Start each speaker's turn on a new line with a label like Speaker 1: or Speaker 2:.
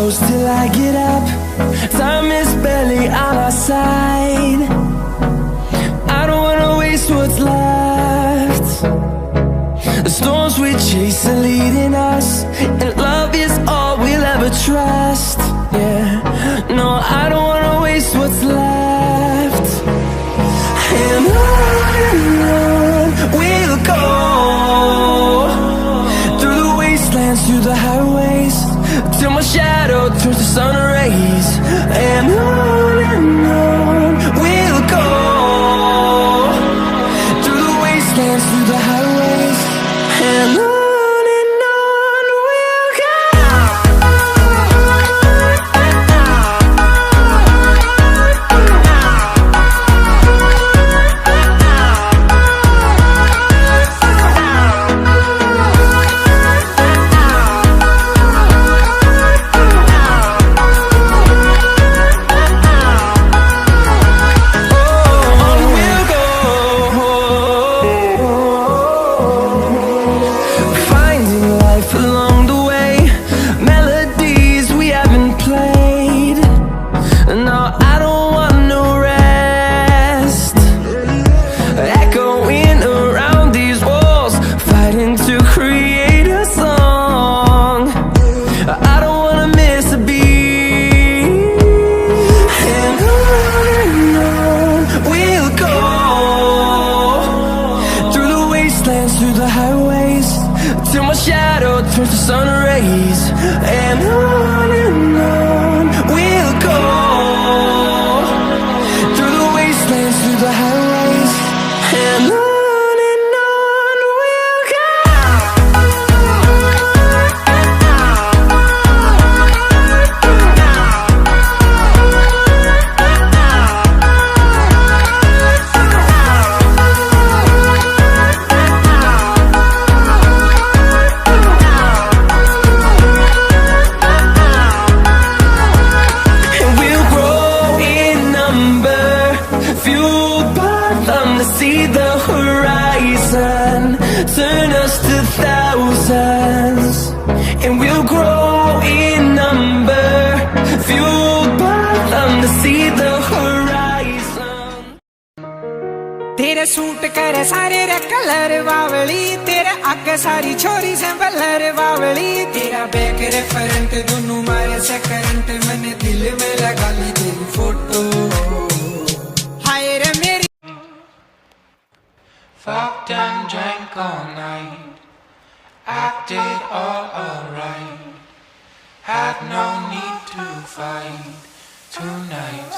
Speaker 1: close till I get up. Time is barely on our side. I don't wanna waste what's left. The storms we chase are leading us, and love is all we'll ever trust. Yeah, no, I don't wanna waste what's left. And on we'll go, through the wastelands, through the highways, till my shadow turns to sun rays. And on we'll go, through the wastelands, through the highways, and on we'll go. Through the highways, till my shadow turns to sun rays. And on we'll go, through the wastelands, through the highways, and on we'll go. Fueled by them to see the horizon, turn us to thousands, and we'll grow in number. Fueled by them to see the horizon.
Speaker 2: तेरे suit करे सारे रे colour बावली, तेरे आगे सारी छोरी से बलर बावली, तेरा बैक रे फ्रंट दोनों मारे से करंट, मैंने दिल में लगा ली तेरी photo.
Speaker 3: Fucked and drank all night, acted all alright, had no need to fight tonight.